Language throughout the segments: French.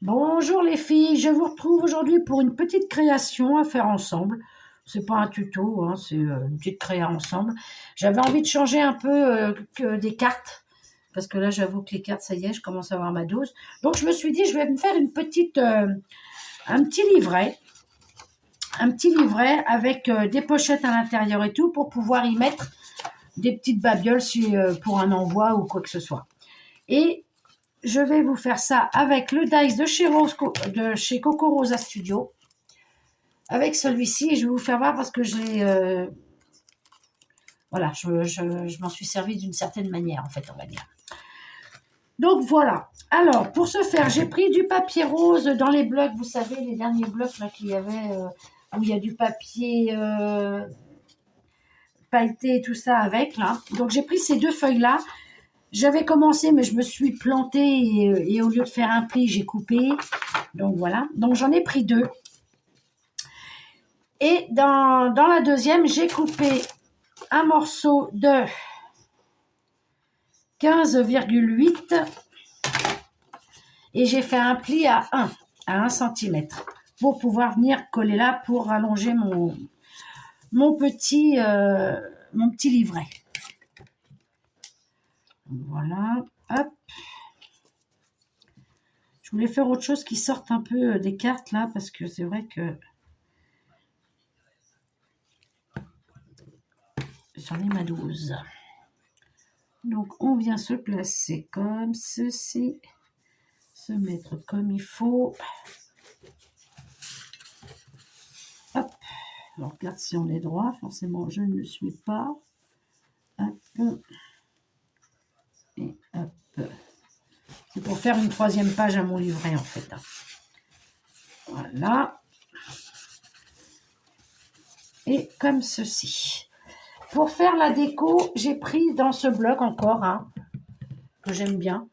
Bonjour les filles, je vous retrouve aujourd'hui pour une petite création à faire ensemble. C'est pas un tuto, hein, c'est une petite créa ensemble. J'avais envie de changer un peu que des cartes, parce que là j'avoue que les cartes, ça y est, je commence à avoir ma dose. Donc je me suis dit, je vais me faire un petit livret avec des pochettes à l'intérieur et tout, pour pouvoir y mettre des petites babioles pour un envoi ou quoi que ce soit. Et je vais vous faire ça avec le dice de chez Coco Rosa Studio. Avec celui-ci, et je vais vous faire voir parce que voilà, je m'en suis servi d'une certaine manière, en fait, on va dire. Donc, voilà. Alors, pour ce faire, j'ai pris du papier rose dans les blocs, vous savez, les derniers blocs là qu'il y avait, où il y a du papier pailleté et tout ça avec, là. Donc, j'ai pris ces deux feuilles-là. J'avais commencé, mais je me suis plantée et au lieu de faire un pli, j'ai coupé. Donc, voilà. Donc, j'en ai pris deux. Et dans la deuxième, j'ai coupé un morceau de 15,8 et j'ai fait un pli à 1 cm pour pouvoir venir coller là pour allonger mon petit livret. Voilà, hop. Je voulais faire autre chose qui sorte un peu des cartes là, parce que c'est vrai que j'en ai ma dose. Donc on vient se placer comme ceci, se mettre comme il faut. Hop, on regarde si on est droit, forcément je ne le suis pas. Hop, et hop. C'est pour faire une troisième page à mon livret en fait. Voilà. Et comme ceci. Pour faire la déco, j'ai pris dans ce bloc encore que j'aime bien.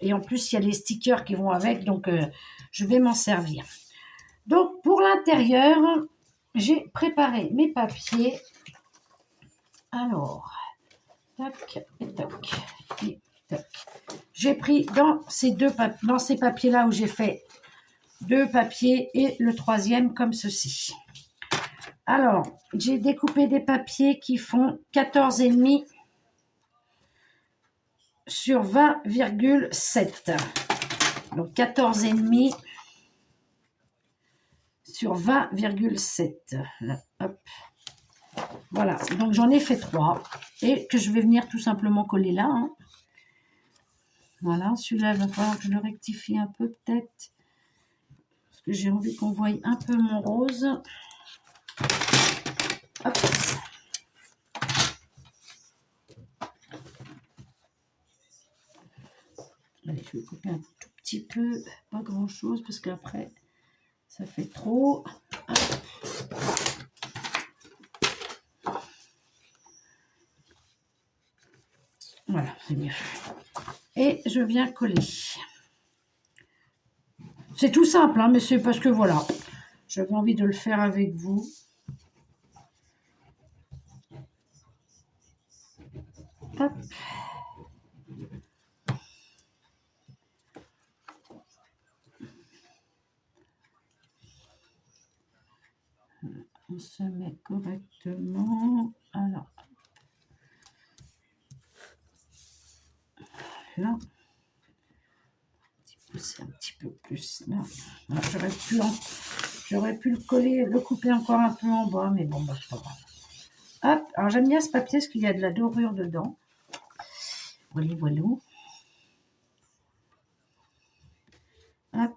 Et en plus, il y a les stickers qui vont avec, donc je vais m'en servir. Donc, pour l'intérieur, j'ai préparé mes papiers. Alors, tac, et tac, et tac. J'ai pris dans ces papiers-là où j'ai fait deux papiers et le troisième comme ceci. Alors, j'ai découpé des papiers qui font 14,5 sur 20,7. Donc 14,5 sur 20,7. Hop. Voilà, donc j'en ai fait 3 et que je vais venir tout simplement coller là. Voilà, celui-là, il va falloir que je le rectifie un peu peut-être. Parce que j'ai envie qu'on voie un peu mon rose. Hop. Allez, je vais couper un tout petit peu, pas grand chose, parce qu'après, ça fait trop. Hop. Voilà, c'est mieux. Et je viens coller. C'est tout simple, mais c'est parce que voilà, j'avais envie de le faire avec vous. Hop. On se met correctement. Alors, là, pousser un petit peu plus là. J'aurais pu le coller, le couper encore un peu en bas, mais bon, bah, c'est pas grave. Hop, alors j'aime bien ce papier parce qu'il y a de la dorure dedans. Voilà, voilà. Hop,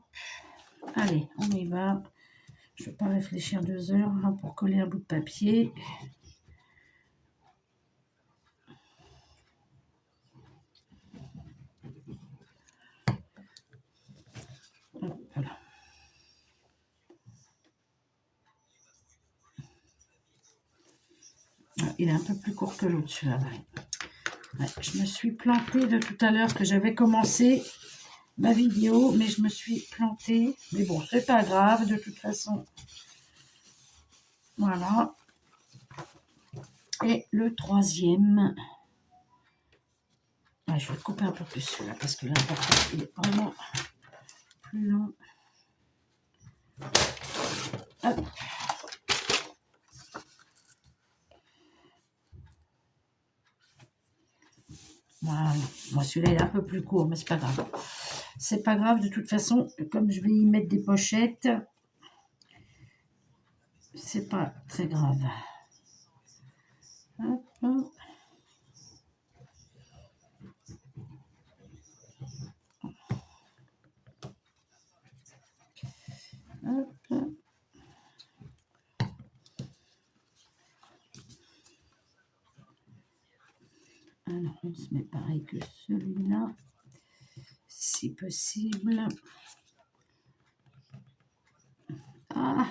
allez, on y va. Je ne vais pas réfléchir 2 heures pour coller un bout de papier. Voilà. Il est un peu plus court que l'autre, celui-là. Ouais, je me suis plantée de tout à l'heure que j'avais commencé ma vidéo, mais je me suis plantée. Mais bon, c'est pas grave, de toute façon. Voilà. Et le troisième. Ouais, je vais couper un peu plus celui-là, parce que là, il est vraiment plus long. Hop. Voilà. Moi, celui-là, il est un peu plus court, mais c'est pas grave. C'est pas grave, de toute façon, comme je vais y mettre des pochettes, c'est pas très grave. Hop, hop. Hop. Alors, on se met pareil que celui-là, si possible. Ah,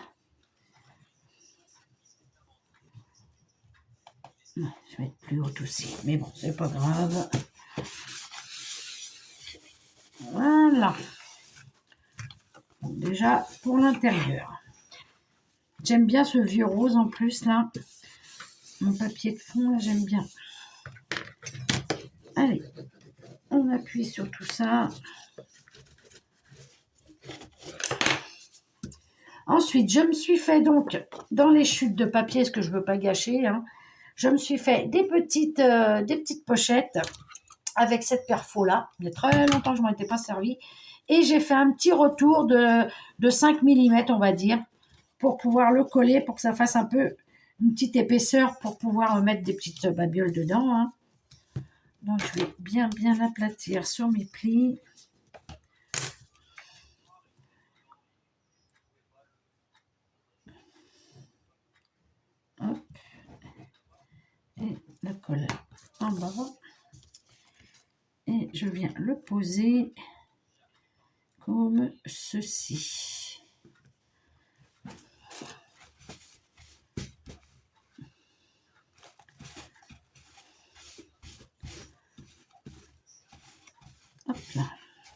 je vais mettre plus haut aussi, mais bon, c'est pas grave. Voilà. Bon, déjà, pour l'intérieur. J'aime bien ce vieux rose en plus, là. Mon papier de fond, là, j'aime bien. Allez, on appuie sur tout ça. Ensuite, je me suis fait donc, dans les chutes de papier, ce que je ne veux pas gâcher, hein, je me suis fait des petites pochettes avec cette perfo-là. Il y a très longtemps que je ne m'en étais pas servi. Et j'ai fait un petit retour de 5 mm, on va dire, pour pouvoir le coller, pour que ça fasse un peu une petite épaisseur, pour pouvoir mettre des petites babioles dedans. Hein. Donc, je vais bien aplatir sur mes plis. Hop. Et la colle en bas. Et je viens le poser comme ceci. Hop là.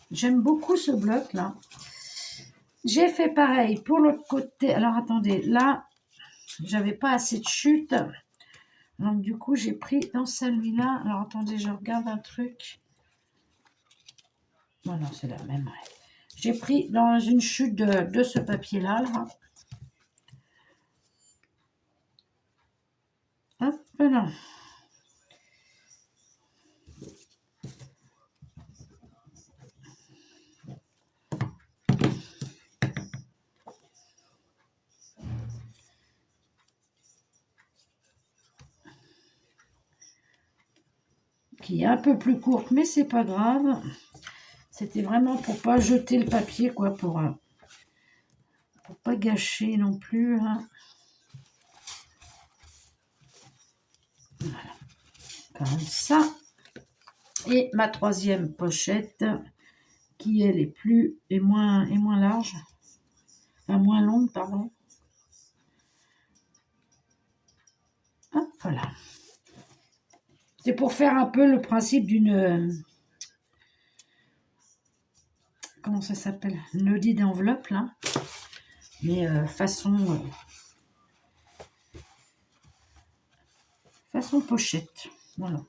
J'aime beaucoup ce bloc là. J'ai fait pareil pour l'autre côté. Alors attendez, là, j'avais pas assez de chute. Donc du coup, j'ai pris dans celui-là. Alors attendez, je regarde un truc. Voilà, c'est la même. Ouais. J'ai pris dans une chute de ce papier-là. Là. Hop là. Qui est un peu plus courte, mais c'est pas grave. C'était vraiment pour pas jeter le papier, quoi, pour pas gâcher non plus. Hein. Voilà, comme ça. Et ma troisième pochette, qui elle est moins large, enfin moins longue, pardon. Hop, voilà. C'est pour faire un peu le principe d'une... comment ça s'appelle? Une audit d'enveloppe, là. Mais façon pochette. Voilà.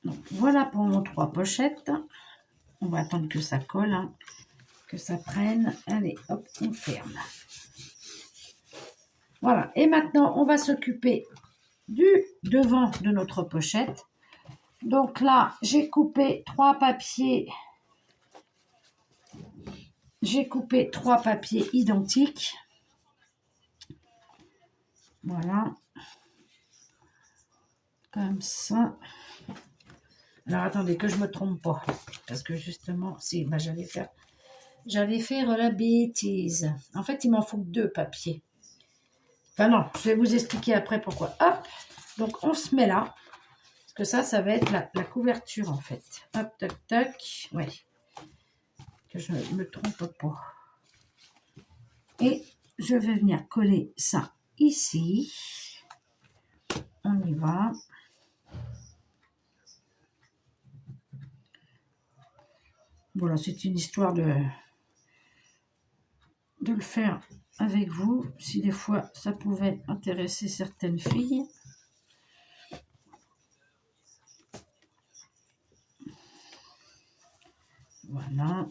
Donc, voilà pour nos 3 pochettes. On va attendre que ça colle, hein, que ça prenne. Allez, hop, on ferme. Voilà. Et maintenant, on va s'occuper du devant de notre pochette. Donc là, j'ai coupé 3 papiers. J'ai coupé 3 papiers identiques. Voilà. Comme ça. Alors, attendez, que je me trompe pas. Parce que justement, si, bah, j'allais faire la bêtise. En fait, il m'en faut 2 papiers. Enfin non, je vais vous expliquer après pourquoi. Hop, donc on se met là. Parce que ça va être la couverture en fait. Hop, toc, toc. Ouais. Que je ne me trompe pas. Et je vais venir coller ça ici. On y va. Voilà, c'est une histoire de le faire avec vous. Si des fois ça pouvait intéresser certaines filles. Voilà.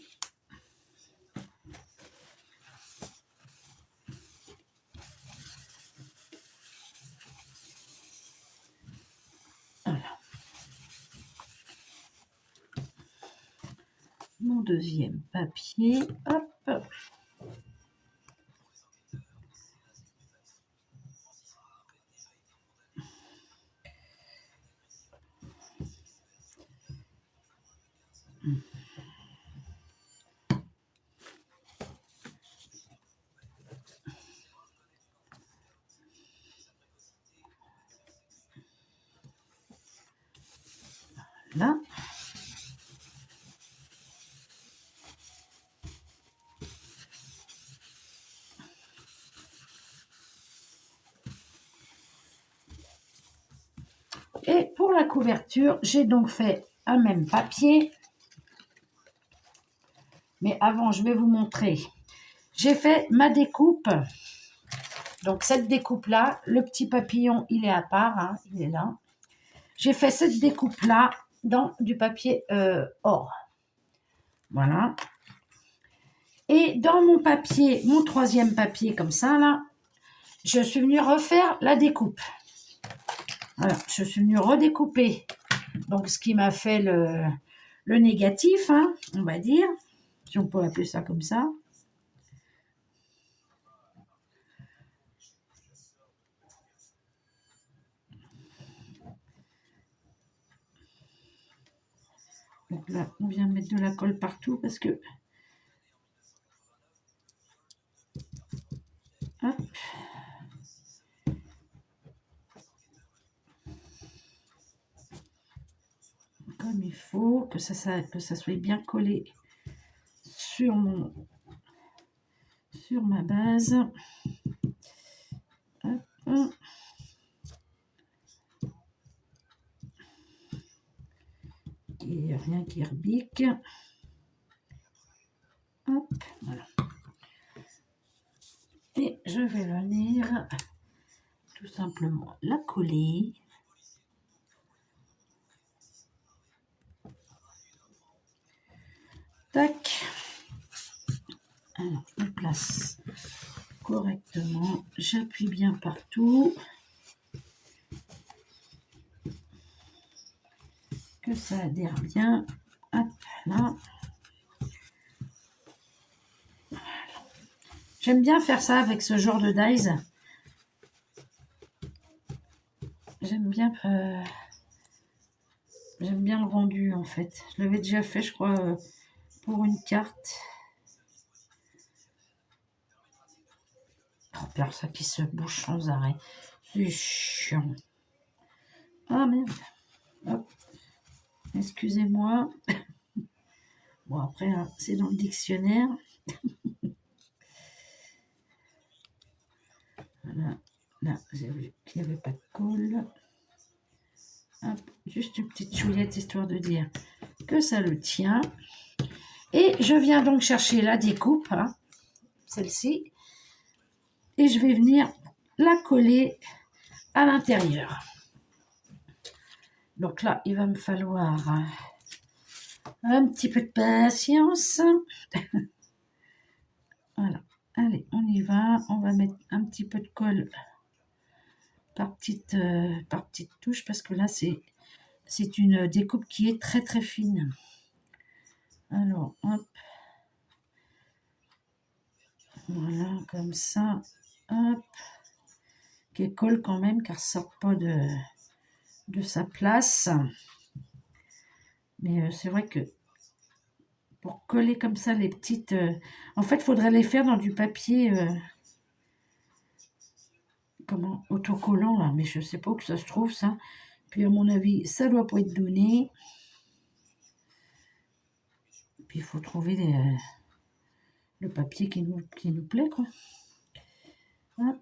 mon deuxième papier. Hop. Là. Et pour la couverture, j'ai donc fait un même papier. Mais avant, je vais vous montrer. J'ai fait ma découpe. Donc, cette découpe-là, le petit papillon, il est à part. Hein, il est là. J'ai fait cette découpe-là dans du papier or. Voilà. Et dans mon papier, mon troisième papier, comme ça, là, je suis venue refaire la découpe. Voilà, je suis venue redécouper. Donc, ce qui m'a fait le négatif, hein, on va dire, si on peut appeler ça comme ça. Donc là, on vient mettre de la colle partout parce que... Hop. Comme il faut, que ça soit bien collé sur ma base. Hop. Il n'y a rien qui rebique. Hop, voilà. Et je vais venir tout simplement la coller. Tac. Alors, je me place correctement. J'appuie bien partout. Que ça adhère bien. Hop, là. J'aime bien faire ça avec ce genre de dies. J'aime bien le rendu en fait. Je l'avais déjà fait, je crois, pour une carte. Oh, peur, ça qui se bouge sans arrêt. C'est chiant. Ah merde. Hop. Excusez-moi. Bon, après, hein, c'est dans le dictionnaire. Voilà. Là, j'ai vu qu'il n'y avait pas de colle. Hop. Juste une petite chouillette, histoire de dire que ça le tient. Et je viens donc chercher la découpe, hein, celle-ci. Et je vais venir la coller à l'intérieur. Donc là, il va me falloir un petit peu de patience. Voilà. Allez, on y va. On va mettre un petit peu de colle par petite touche parce que là, c'est une découpe qui est très très fine. Alors, hop. Voilà, comme ça. Hop. Qui colle quand même, car ça ne sort pas de sa place. Mais c'est vrai que pour coller comme ça les petites... en fait, il faudrait les faire dans du papier... autocollant, là. Mais je ne sais pas où que ça se trouve, ça. Puis, à mon avis, ça ne doit pas être donné. Puis, il faut trouver le papier qui nous plaît, quoi. Hop.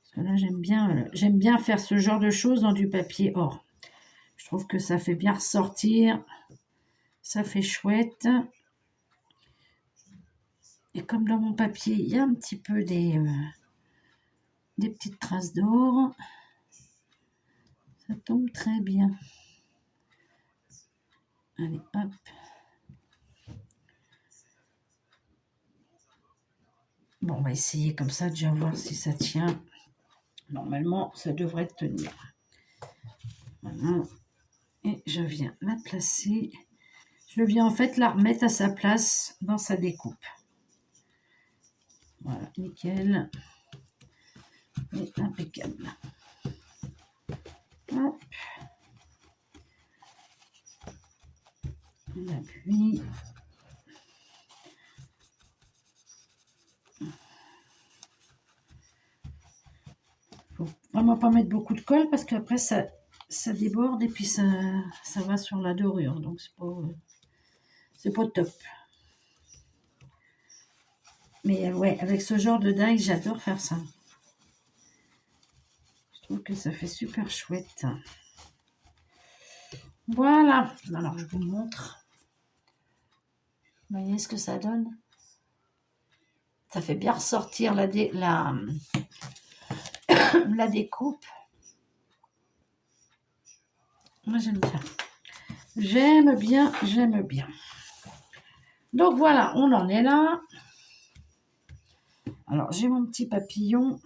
Parce que là, j'aime bien faire ce genre de choses dans du papier or. Je trouve que ça fait bien ressortir. Ça fait chouette. Et comme dans mon papier, il y a un petit peu des petites traces d'or. Ça tombe très bien. Allez, hop. Bon, on va essayer comme ça, déjà voir si ça tient. Normalement, ça devrait tenir. Voilà. Et je viens la placer je viens en fait la remettre à sa place dans sa découpe. Voilà, nickel. Et impeccable. Hop. On appuie. Faut vraiment pas mettre beaucoup de colle parce qu'après ça déborde et puis ça va sur la dorure, donc c'est pas top. Mais ouais, avec ce genre de die, j'adore faire ça. Je trouve que ça fait super chouette. Voilà, alors je vous montre. Vous voyez ce que ça donne? Ça fait bien ressortir la découpe. Moi j'aime bien. J'aime bien. Donc voilà, on en est là. Alors j'ai mon petit papillon.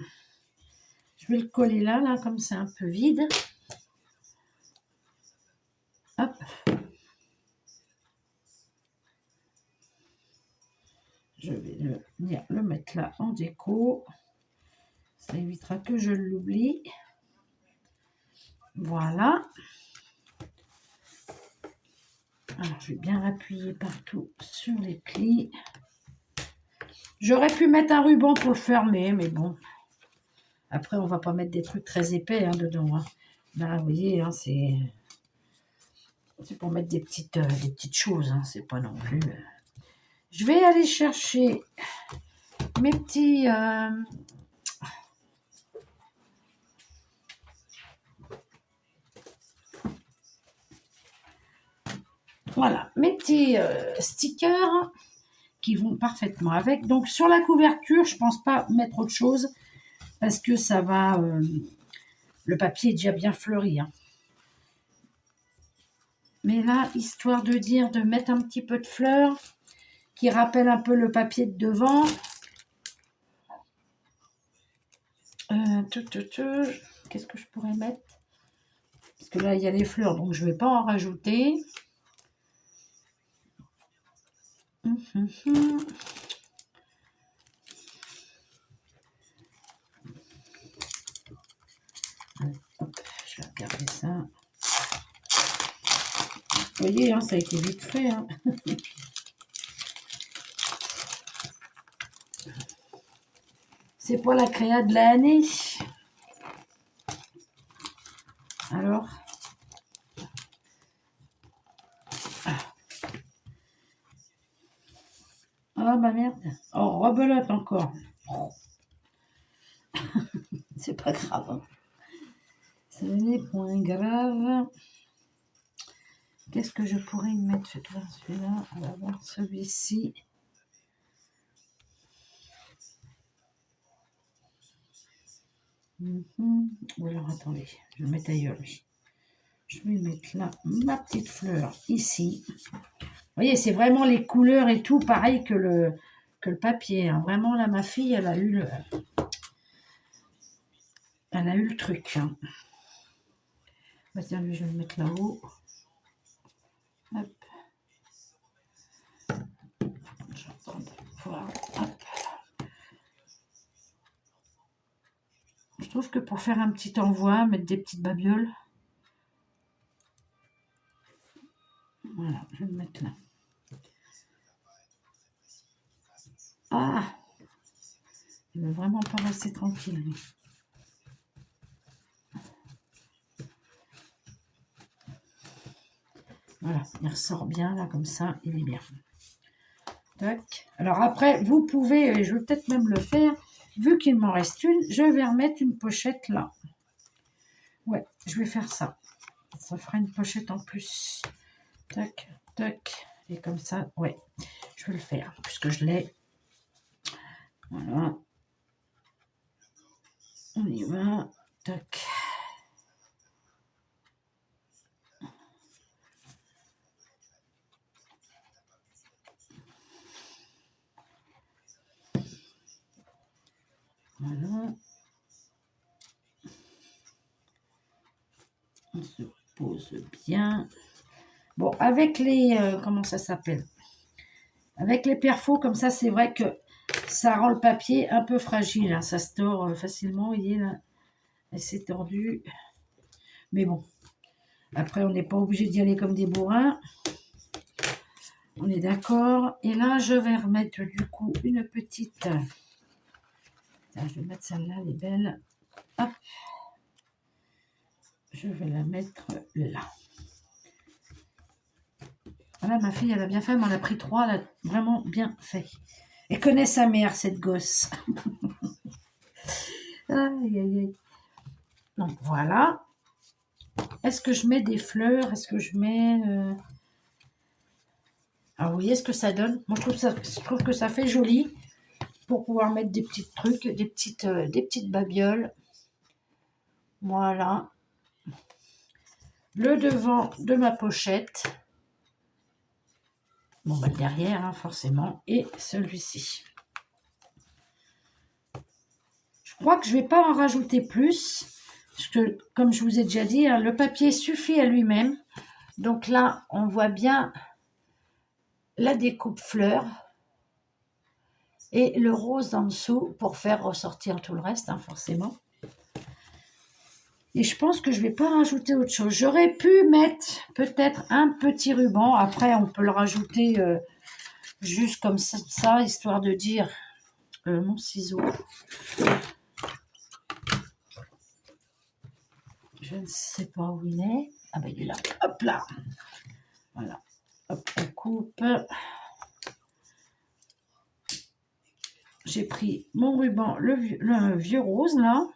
Je vais le coller là, comme c'est un peu vide. Hop. Je vais venir le mettre là en déco. Ça évitera que je l'oublie. Voilà. Alors, je vais bien appuyer partout sur les plis. J'aurais pu mettre un ruban pour le fermer, mais bon. Après, on va pas mettre des trucs très épais dedans. Là, vous voyez, c'est pour mettre des petites choses. C'est pas non plus... Je vais aller chercher mes petits... Voilà, mes petits stickers qui vont parfaitement avec. Donc, sur la couverture, je pense pas mettre autre chose parce que ça va... le papier est déjà bien fleuri. Mais là, histoire de dire de mettre un petit peu de fleurs qui rappelle un peu le papier de devant. Qu'est-ce que je pourrais mettre? Parce que là, il y a les fleurs, donc je ne vais pas en rajouter. Hop, je vais regarder ça. Vous voyez, ça a été vite fait. C'est pas la créa de l'année. Alors. Ah bah merde. Oh, rebelote encore. C'est pas grave. Ce n'est point grave. Qu'est-ce que je pourrais y mettre? Celui-là, on va voir celui-ci. Ou alors attendez, je vais le mettre ailleurs lui. Je vais mettre là ma petite fleur ici. Vous voyez, c'est vraiment les couleurs et tout pareil que le papier. Vraiment là, ma fille, elle a eu le truc. Bah, tiens, lui, je vais le mettre là-haut. Hop. J'entends voir. Hop. Je trouve que pour faire un petit envoi, mettre des petites babioles. Voilà, je vais le mettre là. Ah! Il ne veut vraiment pas rester tranquille, lui. Voilà, il ressort bien, là, comme ça, il est bien. Tac. Alors après, vous pouvez, je vais peut-être même le faire, vu qu'il m'en reste une, je vais remettre une pochette là. Ouais, je vais faire ça. Ça fera une pochette en plus. Tac, tac. Et comme ça, ouais, je vais le faire, puisque je l'ai. Voilà. On y va. Tac. Voilà. On se pose bien. Bon, avec les... comment ça s'appelle? Avec les perfos, comme ça, c'est vrai que ça rend le papier un peu fragile. Hein, ça se tord facilement, vous voyez, là. Elle s'est tordue. Mais bon, après, on n'est pas obligé d'y aller comme des bourrins. On est d'accord. Et là, je vais remettre du coup une petite... Tiens, je vais mettre celle-là, elle est belle. Hop. Je vais la mettre là. Voilà, ma fille, elle a bien fait. Elle m'en a pris 3. Elle a vraiment bien fait. Elle connaît sa mère, cette gosse. Aïe, aïe, aïe. Donc, voilà. Est-ce que je mets des fleurs? Est-ce que je mets... Alors, vous voyez ce que ça donne? Moi, je trouve que ça fait joli pour pouvoir mettre des petits trucs, des petites babioles. Voilà. Le devant de ma pochette. Bon, bah, le derrière, hein, forcément. Et celui-ci. Je crois que je ne vais pas en rajouter plus. Parce que, comme je vous ai déjà dit, hein, le papier suffit à lui-même. Donc là, on voit bien la découpe fleur. Et le rose en dessous pour faire ressortir tout le reste, hein, forcément. Et je pense que je ne vais pas rajouter autre chose. J'aurais pu mettre peut-être un petit ruban. Après, on peut le rajouter juste comme ça, histoire de dire mon ciseau. Je ne sais pas où il est. Ah ben il est là. Hop là. Voilà. Hop, on coupe. J'ai pris mon ruban, le vieux rose là.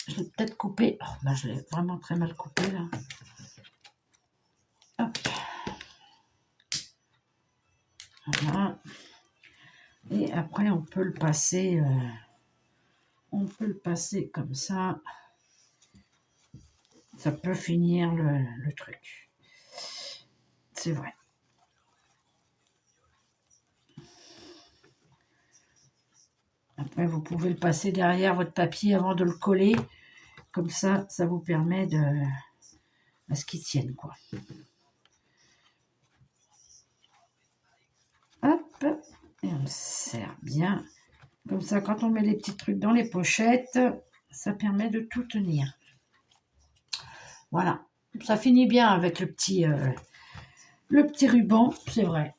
Je l'ai peut-être coupé. Oh, ben je l'ai vraiment très mal coupé là. Hop. Voilà. Et après, on peut le passer comme ça. Ça peut finir le truc. C'est vrai. Après, vous pouvez le passer derrière votre papier avant de le coller. Comme ça, ça vous permet à ce qu'il tienne, quoi. Hop. Et on le serre bien. Comme ça, quand on met les petits trucs dans les pochettes, ça permet de tout tenir. Voilà. Ça finit bien avec le petit ruban, c'est vrai.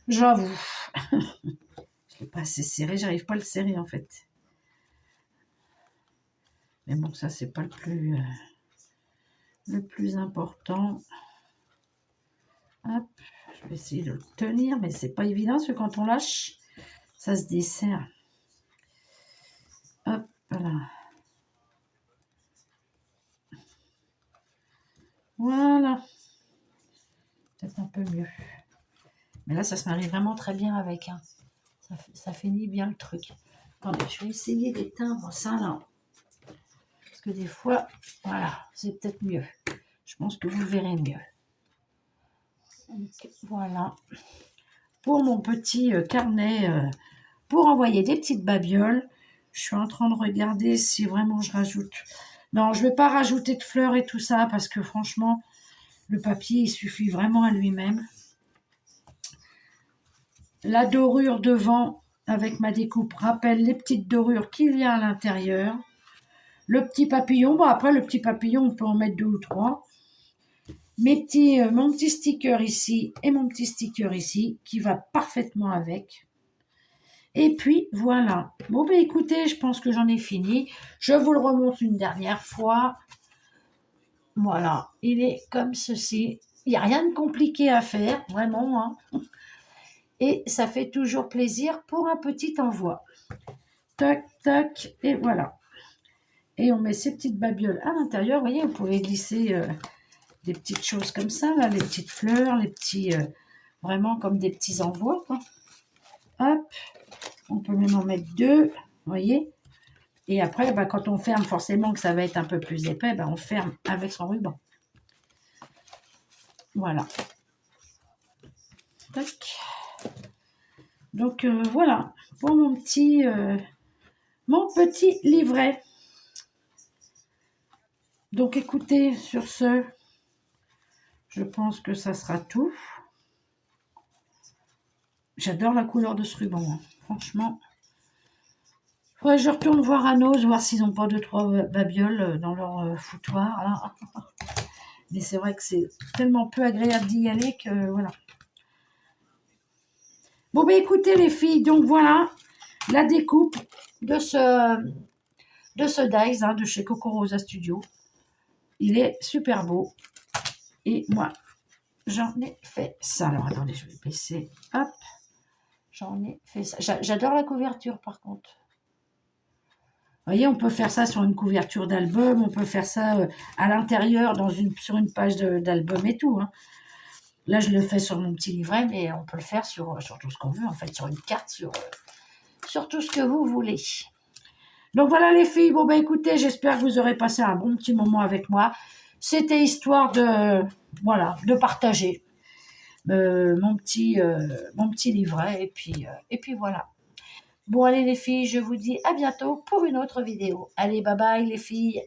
J'avoue. Je l'ai pas assez serré, j'arrive pas à le serrer en fait. Mais bon, ça c'est pas le plus important. Hop, je vais essayer de le tenir, mais c'est pas évident parce que quand on lâche, ça se desserre. Hop là. Voilà. Peut-être un peu mieux. Mais là, ça se marie vraiment très bien avec. Hein. Ça finit bien le truc. Attendez, je vais essayer d'éteindre ça là. Parce que des fois, voilà, c'est peut-être mieux. Je pense que vous le verrez mieux. Donc, voilà. Pour mon petit carnet, pour envoyer des petites babioles, je suis en train de regarder si vraiment je rajoute. Non, je ne vais pas rajouter de fleurs et tout ça parce que franchement, le papier, il suffit vraiment à lui-même. La dorure devant, avec ma découpe, rappelle les petites dorures qu'il y a à l'intérieur. Le petit papillon, bon après le petit papillon, on peut en mettre 2 ou 3. Mon petit sticker ici et mon petit sticker ici, qui va parfaitement avec. Et puis, voilà. Bon, ben écoutez, je pense que j'en ai fini. Je vous le remonte une dernière fois. Voilà, il est comme ceci. Il n'y a rien de compliqué à faire, vraiment. Hein. Et ça fait toujours plaisir pour un petit envoi. Tac, tac, et voilà. Et on met ces petites babioles à l'intérieur. Vous voyez, vous pouvez glisser des petites choses comme ça, là, les petites fleurs, les petits... vraiment comme des petits envois, quoi. Hop, on peut même en mettre 2, vous voyez. Et après, bah, quand on ferme, forcément que ça va être un peu plus épais, bah, on ferme avec son ruban. Voilà. Tac. Donc, voilà, pour mon petit livret. Donc, écoutez, sur ce, Je pense que ça sera tout. J'adore la couleur de ce ruban, hein. Franchement. Ouais, je retourne voir à Nose, voir s'ils n'ont pas 2-3 babioles dans leur foutoir, là. Mais c'est vrai que c'est tellement peu agréable d'y aller que voilà. Bon, ben écoutez les filles, donc voilà la découpe de ce dies hein, de chez Coco Rosa Studio. Il est super beau. Et moi, j'en ai fait ça. Alors, attendez, je vais baisser. Hop. J'en ai fait ça. J'adore la couverture, par contre. Vous voyez, on peut faire ça sur une couverture d'album, on peut faire ça à l'intérieur sur une page d'album et tout. Hein. Là, je le fais sur mon petit livret, mais on peut le faire sur tout ce qu'on veut, en fait, sur une carte, sur tout ce que vous voulez. Donc voilà les filles, bon ben écoutez, j'espère que vous aurez passé un bon petit moment avec moi. C'était histoire de partager mon petit livret, et puis voilà. Bon allez les filles, je vous dis à bientôt pour une autre vidéo. Allez, bye bye les filles.